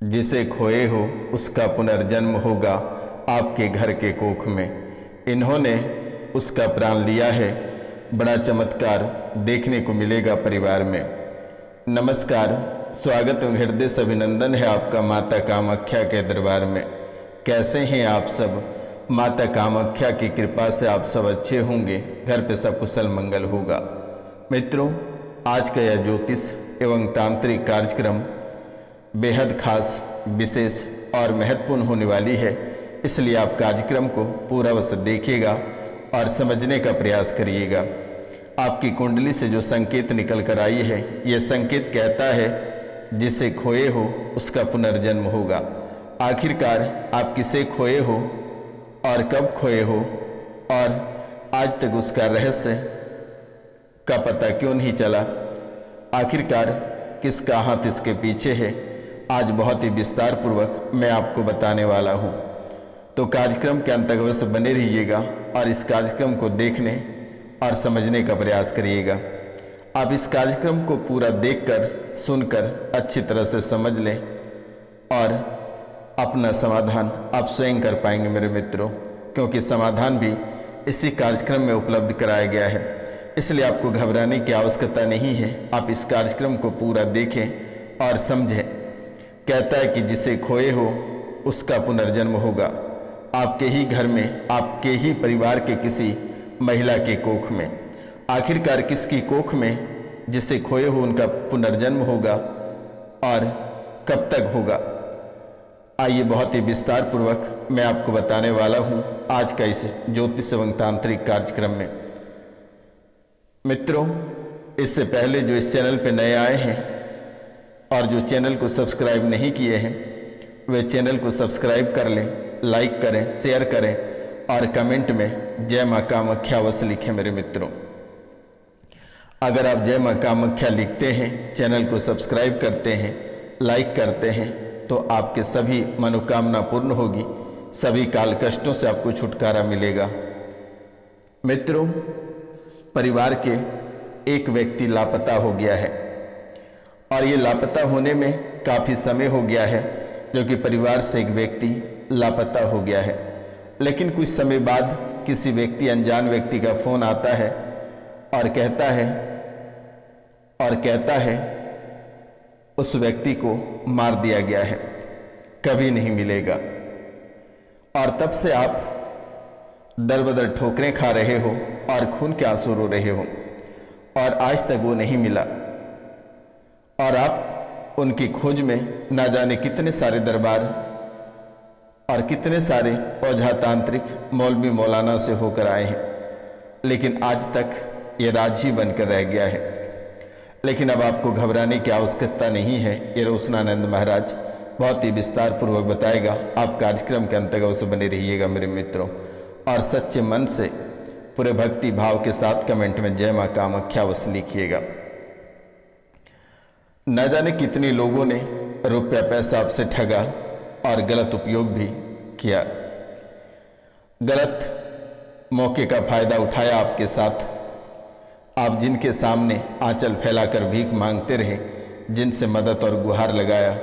जिसे खोए हो उसका पुनर्जन्म होगा आपके घर के कोख में। इन्होंने उसका प्राण लिया है, बड़ा चमत्कार देखने को मिलेगा परिवार में। नमस्कार, स्वागत एवं हृदय से अभिनंदन है आपका माता कामाख्या के दरबार में। कैसे हैं आप सब? माता कामाख्या की कृपा से आप सब अच्छे होंगे, घर पे सब कुशल मंगल होगा। मित्रों, आज का यह ज्योतिष एवं तांत्रिक कार्यक्रम बेहद खास, विशेष और महत्वपूर्ण होने वाली है, इसलिए आप कार्यक्रम को पूरा वश देखिएगा और समझने का प्रयास करिएगा। आपकी कुंडली से जो संकेत निकल कर आई है, यह संकेत कहता है जिसे खोए हो उसका पुनर्जन्म होगा। आखिरकार आप किसे खोए हो और कब खोए हो और आज तक उसका रहस्य का पता क्यों नहीं चला, आखिरकार किसका हाथ इसके पीछे है, आज बहुत ही विस्तार पूर्वक मैं आपको बताने वाला हूं। तो कार्यक्रम के अंत तक अवश्य बने रहिएगा और इस कार्यक्रम को देखने और समझने का प्रयास करिएगा। आप इस कार्यक्रम को पूरा देखकर, सुनकर अच्छी तरह से समझ लें और अपना समाधान आप स्वयं कर पाएंगे मेरे मित्रों, क्योंकि समाधान भी इसी कार्यक्रम में उपलब्ध कराया गया है। इसलिए आपको घबराने की आवश्यकता नहीं है। आप इस कार्यक्रम को पूरा देखें और समझें। कहता है कि जिसे खोए हो उसका पुनर्जन्म होगा आपके ही घर में, आपके ही परिवार के किसी महिला के कोख में। आखिरकार किसकी कोख में जिसे खोए हो उनका पुनर्जन्म होगा और कब तक होगा, आइए बहुत ही विस्तार पूर्वक मैं आपको बताने वाला हूं आज का इस ज्योतिष एवं तांत्रिक कार्यक्रम में। मित्रों, इससे पहले जो इस चैनल पर नए आए हैं और जो चैनल को सब्सक्राइब नहीं किए हैं, वे चैनल को सब्सक्राइब कर लें, लाइक करें, शेयर करें और कमेंट में जय मां कामाख्या अवश्य लिखें मेरे मित्रों। अगर आप जय मां कामाख्या लिखते हैं, चैनल को सब्सक्राइब करते हैं, लाइक करते हैं, तो आपके सभी मनोकामना पूर्ण होगी, सभी काल कष्टों से आपको छुटकारा मिलेगा। मित्रों, परिवार के एक व्यक्ति लापता हो गया है और ये लापता होने में काफ़ी समय हो गया है, जो कि परिवार से एक व्यक्ति लापता हो गया है। लेकिन कुछ समय बाद किसी व्यक्ति, अनजान व्यक्ति का फ़ोन आता है और कहता है उस व्यक्ति को मार दिया गया है, कभी नहीं मिलेगा। और तब से आप दर बदर ठोकरें खा रहे हो और खून के आंसू रो रहे हो और आज तक वो नहीं मिला। और आप उनकी खोज में ना जाने कितने सारे दरबार और कितने सारे ओझा तांत्रिक, मौलवी मौलाना से होकर आए हैं, लेकिन आज तक ये राज ही बनकर रह गया है। लेकिन अब आपको घबराने की आवश्यकता नहीं है, ये रोशनानंद महाराज बहुत ही विस्तार पूर्वक बताएगा। आप कार्यक्रम के अंत तक अवश्य बने रहिएगा मेरे मित्रों और सच्चे मन से पूरे भक्ति भाव के साथ कमेंट में जय मां कामाख्या अवश्य लिखिएगा। न जाने कितने लोगों ने रुपया पैसा आपसे ठगा और गलत उपयोग भी किया, गलत मौके का फायदा उठाया आपके साथ। आप जिनके सामने आंचल फैलाकर भीख मांगते रहे, जिनसे मदद और गुहार लगाया,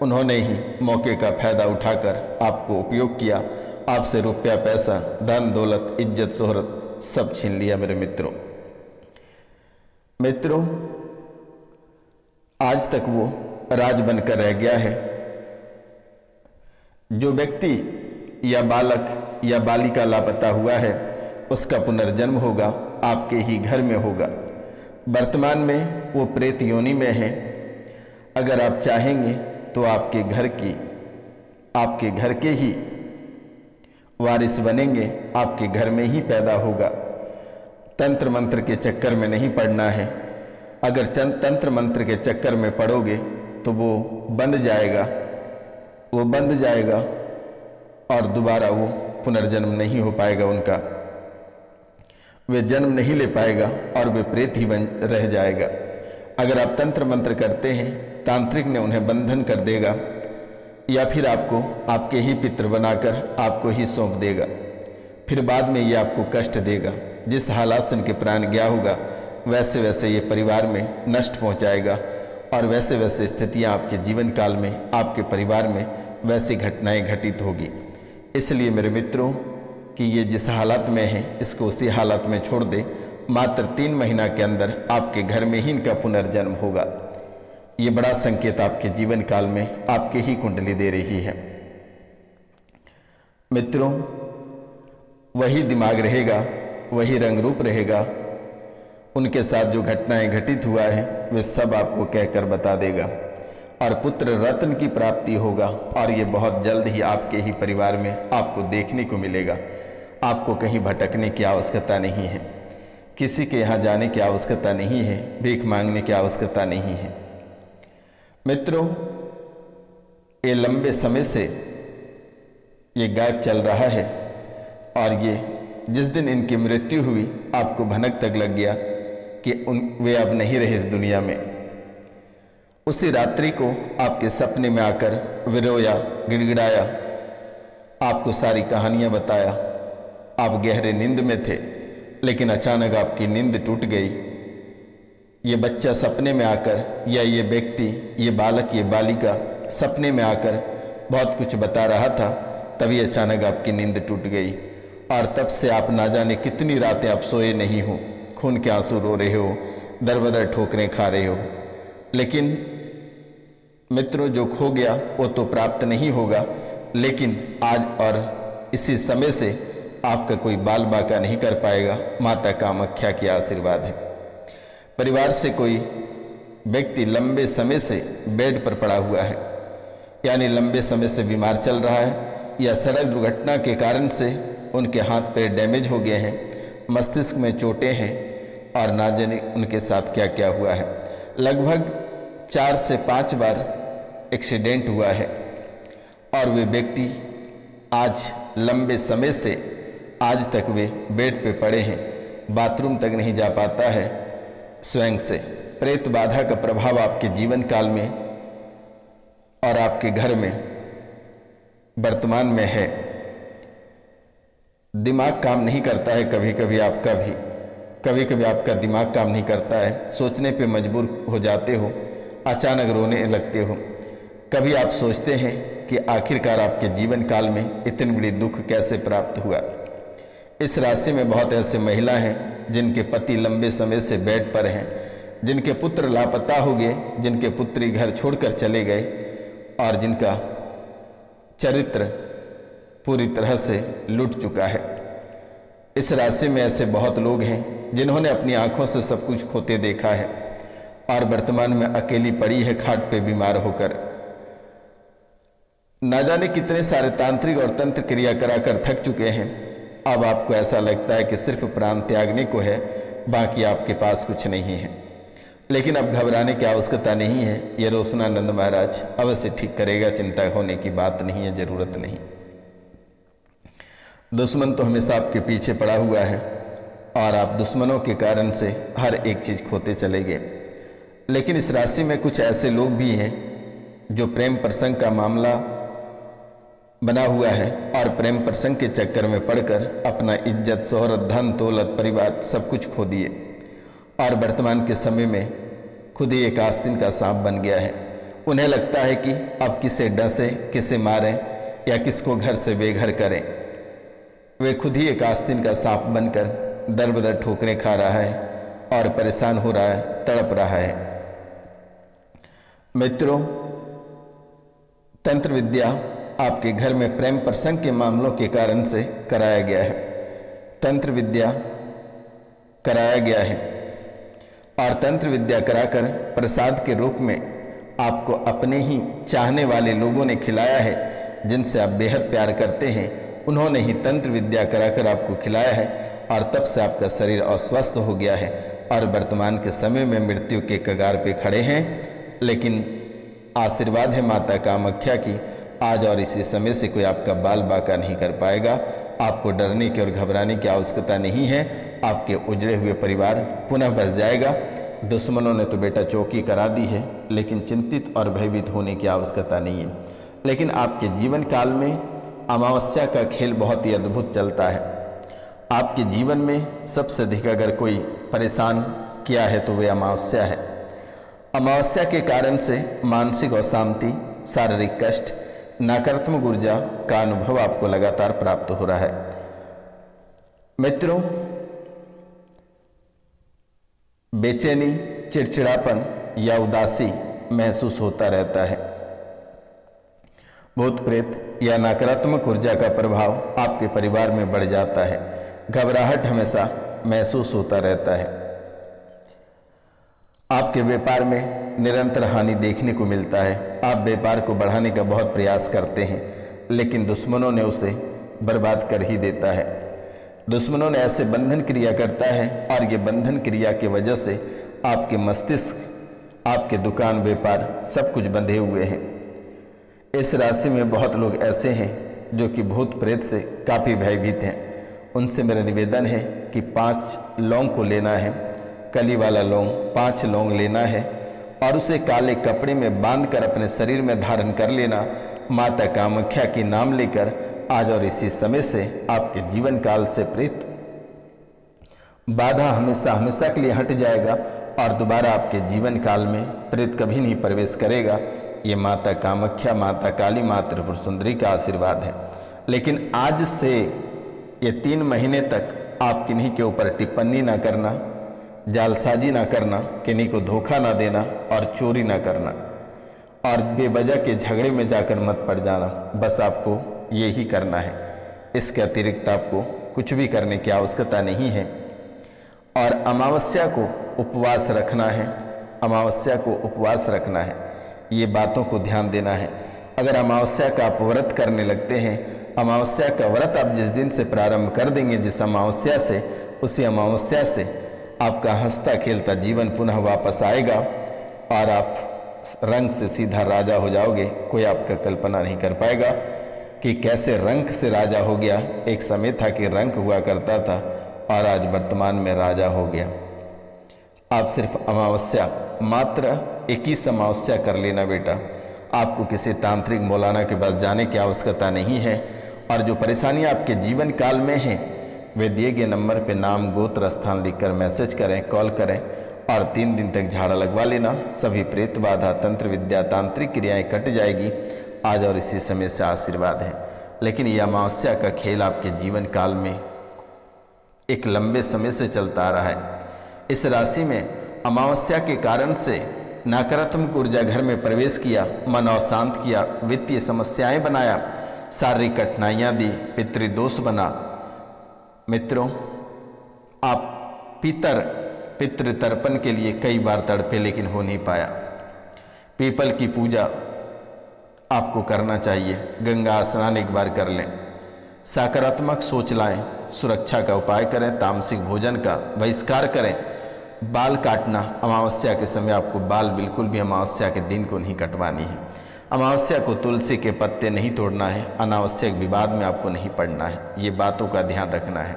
उन्होंने ही मौके का फायदा उठाकर आपको उपयोग किया, आपसे रुपया पैसा, धन दौलत, इज्जत शोहरत सब छीन लिया मेरे मित्रों। आज तक वो राज बनकर रह गया है। जो व्यक्ति या बालक या बालिका लापता हुआ है उसका पुनर्जन्म होगा, आपके ही घर में होगा। वर्तमान में वो प्रेत योनि में है। अगर आप चाहेंगे तो आपके घर के ही वारिस बनेंगे, आपके घर में ही पैदा होगा। तंत्र मंत्र के चक्कर में नहीं पड़ना है। अगर तंत्र मंत्र के चक्कर में पड़ोगे तो वो बंद जाएगा और दोबारा वो पुनर्जन्म नहीं हो पाएगा उनका, वे जन्म नहीं ले पाएगा और वे प्रेत ही बन रह जाएगा। अगर आप तंत्र मंत्र करते हैं, तांत्रिक ने उन्हें बंधन कर देगा या फिर आपको आपके ही पितृ बनाकर आपको ही सौंप देगा, फिर बाद में ये आपको कष्ट देगा। जिस हालात से उनके प्राण गया होगा वैसे वैसे ये परिवार में नष्ट पहुंचाएगा और वैसे वैसे स्थितियां आपके जीवन काल में, आपके परिवार में वैसी घटनाएं घटित होगी। इसलिए मेरे मित्रों कि ये जिस हालत में है इसको उसी हालत में छोड़ दे। मात्र 3 महीना के अंदर आपके घर में ही इनका पुनर्जन्म होगा। ये बड़ा संकेत आपके जीवन काल में आपके ही कुंडली दे रही है। मित्रों, वही दिमाग रहेगा, वही रंग रूप रहेगा, उनके साथ जो घटनाएं घटित हुआ है वे सब आपको कहकर बता देगा और पुत्र रत्न की प्राप्ति होगा। और ये बहुत जल्द ही आपके ही परिवार में आपको देखने को मिलेगा। आपको कहीं भटकने की आवश्यकता नहीं है, किसी के यहाँ जाने की आवश्यकता नहीं है, भीख मांगने की आवश्यकता नहीं है। मित्रों, ये लंबे समय से ये गायब चल रहा है और ये जिस दिन इनकी मृत्यु हुई आपको भनक तक लग गया कि वे अब नहीं रहे इस दुनिया में। उसी रात्रि को आपके सपने में आकर विरोया, गिड़गिड़ाया, आपको सारी कहानियां बताया। आप गहरे नींद में थे, लेकिन अचानक आपकी नींद टूट गई। ये बच्चा सपने में आकर, या ये व्यक्ति, ये बालक, ये बालिका सपने में आकर बहुत कुछ बता रहा था, तभी अचानक आपकी नींद टूट गई। और तब से आप ना जाने कितनी रातें आप सोए नहीं हो, खून के आंसू रो रहे हो, दर बदर ठोकरें खा रहे हो। लेकिन मित्रों, जो खो गया वो तो प्राप्त नहीं होगा, लेकिन आज और इसी समय से आपका कोई बाल बाका नहीं कर पाएगा। माता कामाख्या की आशीर्वाद है। परिवार से कोई व्यक्ति लंबे समय से बेड पर पड़ा हुआ है, यानी लंबे समय से बीमार चल रहा है, या सड़क दुर्घटना के कारण से उनके हाथ पैर डैमेज हो गए हैं, मस्तिष्क में चोटें हैं और ना जाने उनके साथ क्या क्या हुआ है। लगभग 4 से 5 बार एक्सीडेंट हुआ है और वे व्यक्ति आज लंबे समय से आज तक वे बेड पे पड़े हैं, बाथरूम तक नहीं जा पाता है स्वयं से। प्रेत बाधा का प्रभाव आपके जीवन काल में और आपके घर में वर्तमान में है। दिमाग काम नहीं करता है, कभी कभी आपका दिमाग काम नहीं करता है, सोचने पे मजबूर हो जाते हो, अचानक रोने लगते हो। कभी आप सोचते हैं कि आखिरकार आपके जीवन काल में इतनी बड़ी दुख कैसे प्राप्त हुआ। इस राशि में बहुत ऐसे महिला हैं जिनके पति लंबे समय से बेड पर हैं, जिनके पुत्र लापता हो गए, जिनके पुत्री घर छोड़कर चले गए और जिनका चरित्र पूरी तरह से लुट चुका है। इस राशि में ऐसे बहुत लोग हैं जिन्होंने अपनी आंखों से सब कुछ खोते देखा है और वर्तमान में अकेली पड़ी है खाट पे बीमार होकर। ना जाने कितने सारे तांत्रिक और तंत्र क्रिया कराकर थक चुके हैं। अब आपको ऐसा लगता है कि सिर्फ प्राण त्यागने को है, बाकी आपके पास कुछ नहीं है। लेकिन अब घबराने की आवश्यकता नहीं है, यह रोशनानंद महाराज अवश्य ठीक करेगा, चिंता होने की बात नहीं है, जरूरत नहीं। दुश्मन तो हमेशा आपके पीछे पड़ा हुआ है और आप दुश्मनों के कारण से हर एक चीज खोते चले गए। लेकिन इस राशि में कुछ ऐसे लोग भी हैं जो प्रेम प्रसंग का मामला बना हुआ है और प्रेम प्रसंग के चक्कर में पड़कर अपना इज्जत, शोहरत, धन, दौलत, परिवार सब कुछ खो दिए और वर्तमान के समय में खुद ही एक आस्तीन का सांप बन गया है। उन्हें लगता है कि अब किसे डसे, किसे मारें या किसको घर से बेघर करें। वे खुद ही एक आस्तीन का सांप बनकर दर बदर ठोकरें खा रहा है और परेशान हो रहा है, तड़प रहा है। मित्रों, तंत्र विद्या आपके घर में प्रेम प्रसंग के मामलों के कारण से कराया गया है। तंत्र विद्या कराया गया है और तंत्र विद्या कराकर प्रसाद के रूप में आपको अपने ही चाहने वाले लोगों ने खिलाया है, जिनसे आप बेहद प्यार करते हैं। उन्होंने ही तंत्र विद्या कराकर आपको खिलाया है और तब से आपका शरीर अस्वस्थ हो गया है और वर्तमान के समय में मृत्यु के कगार पे खड़े हैं। लेकिन आशीर्वाद है माता कामाख्या की, आज और इसी समय से कोई आपका बाल बाका नहीं कर पाएगा। आपको डरने की और घबराने की आवश्यकता नहीं है। आपके उजड़े हुए परिवार पुनः बस जाएगा। दुश्मनों ने तो बेटा चौकी करा दी है, लेकिन चिंतित और भयभीत होने की आवश्यकता नहीं है। लेकिन आपके जीवन काल में अमावस्या का खेल बहुत ही अद्भुत चलता है। आपके जीवन में सबसे अधिक अगर कोई परेशान किया है तो वह अमावस्या है। अमावस्या के कारण से मानसिक अशांति, शारीरिक कष्ट, नकारात्मक ऊर्जा का अनुभव आपको लगातार प्राप्त हो रहा है। मित्रों, बेचैनी, चिड़चिड़ापन या उदासी महसूस होता रहता है। भूत प्रेत या नकारात्मक ऊर्जा का प्रभाव आपके परिवार में बढ़ जाता है। घबराहट हमेशा महसूस होता रहता है। आपके व्यापार में निरंतर हानि देखने को मिलता है। आप व्यापार को बढ़ाने का बहुत प्रयास करते हैं, लेकिन दुश्मनों ने उसे बर्बाद कर ही देता है। दुश्मनों ने ऐसे बंधन क्रिया करता है और ये बंधन क्रिया की वजह से आपके मस्तिष्क, आपके दुकान, व्यापार सब कुछ बंधे हुए हैं। इस राशि में बहुत लोग ऐसे हैं जो कि भूत प्रेत से काफ़ी भयभीत हैं। उनसे मेरा निवेदन है कि 5 लौंग को लेना है, कली वाला लौंग 5 लौंग लेना है और उसे काले कपड़े में बांधकर अपने शरीर में धारण कर लेना। माता कामाख्या के नाम लेकर आज और इसी समय से आपके जीवन काल से प्रेत बाधा हमेशा हमेशा के लिए हट जाएगा और दोबारा आपके जीवन काल में प्रेत कभी नहीं प्रवेश करेगा। ये माता कामाख्या, माता काली, माता त्रिपुर सुंदरी का आशीर्वाद है। लेकिन आज से ये 3 महीने तक आप किन्हीं के ऊपर टिप्पणी ना करना, जालसाजी ना करना, किन्हीं को धोखा ना देना और चोरी ना करना और बेवजह के झगड़े में जाकर मत पड़ जाना। बस आपको ये ही करना है। इसके अतिरिक्त आपको कुछ भी करने की आवश्यकता नहीं है। और अमावस्या को उपवास रखना है, अमावस्या को उपवास रखना है। ये बातों को ध्यान देना है। अगर अमावस्या का आप व्रत करने लगते हैं, अमावस्या का व्रत आप जिस दिन से प्रारंभ कर देंगे, जिस अमावस्या से, उसी अमावस्या से आपका हंसता खेलता जीवन पुनः वापस आएगा और आप रंक से सीधा राजा हो जाओगे। कोई आपका कल्पना नहीं कर पाएगा कि कैसे रंक से राजा हो गया। एक समय था कि रंक हुआ करता था और आज वर्तमान में राजा हो गया। आप सिर्फ अमावस्या, मात्र 21 अमावस्या कर लेना बेटा। आपको किसी तांत्रिक मौलाना के पास जाने की आवश्यकता नहीं है। और जो परेशानियां आपके जीवन काल में हैं, वे दिए गए नंबर पे नाम, गोत्र, स्थान लिखकर मैसेज करें, कॉल करें और 3 दिन तक झाड़ा लगवा लेना। सभी प्रेत बाधा, तंत्र विद्या, तांत्रिक क्रियाएं कट जाएगी। आज और इसी समय से आशीर्वाद है। लेकिन यह अमावस्या का खेल आपके जीवन काल में एक लंबे समय से चलता आ रहा है। इस राशि में अमावस्या के कारण से नकारात्मक ऊर्जा घर में प्रवेश किया, मन अशांत किया, वित्तीय समस्याएं बनाया, शारीरिक कठिनाइयां दी, पितृदोष बना। मित्रों, आप पितृ तर्पण के लिए कई बार तड़पे लेकिन हो नहीं पाया। पीपल की पूजा आपको करना चाहिए। गंगा स्नान एक बार कर लें। सकारात्मक सोच लाएं, सुरक्षा का उपाय करें, तामसिक भोजन का बहिष्कार करें। बाल काटना, अमावस्या के समय आपको बाल बिल्कुल भी अमावस्या के दिन को नहीं कटवानी है। अमावस्या को तुलसी के पत्ते नहीं तोड़ना है। अनावश्यक विवाद में आपको नहीं पड़ना है। ये बातों का ध्यान रखना है।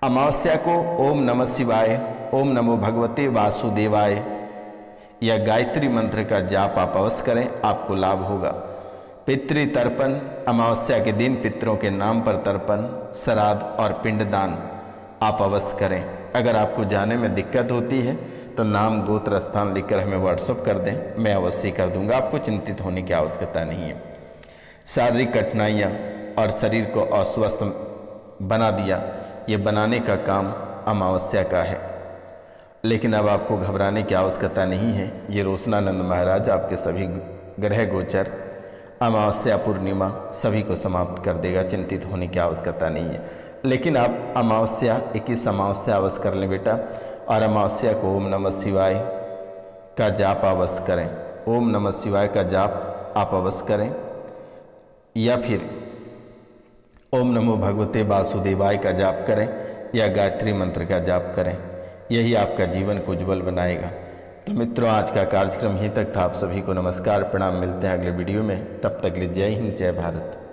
अमावस्या को ओम नमः शिवाय, ओम नमो भगवते वासुदेवाय या गायत्री मंत्र का जाप आप अवश्य करें, आपको लाभ होगा। पितृ तर्पण, अमावस्या के दिन पितरों के नाम पर तर्पण, श्राद्ध और पिंडदान आप अवश्य करें। अगर आपको जाने में दिक्कत होती है तो नाम, गोत्र, स्थान लिखकर हमें व्हाट्सएप कर दें, मैं अवश्य कर दूंगा। आपको चिंतित होने की आवश्यकता नहीं है। शारीरिक कठिनाइयाँ और शरीर को अस्वस्थ बना दिया, ये बनाने का काम अमावस्या का है। लेकिन अब आपको घबराने की आवश्यकता नहीं है। ये रोशनानंद महाराज आपके सभी ग्रह गोचर, अमावस्या, पूर्णिमा सभी को समाप्त कर देगा। चिंतित होने की आवश्यकता नहीं है। लेकिन आप अमावस्या, 21 अमावस्या अवश्य कर लें बेटा। और अमावस्या को ओम नमः शिवाय का जाप अवश्य करें। ओम नमः शिवाय का जाप आप अवश्य करें या फिर ओम नमो भगवते वासुदेवाय का जाप करें या गायत्री मंत्र का जाप करें। यही आपका जीवन को उज्ज्वल बनाएगा। तो मित्रों, आज का कार्यक्रम यहीं तक था। आप सभी को नमस्कार, प्रणाम। मिलते हैं अगले वीडियो में। तब तक के लिए जय हिंद, जय भारत।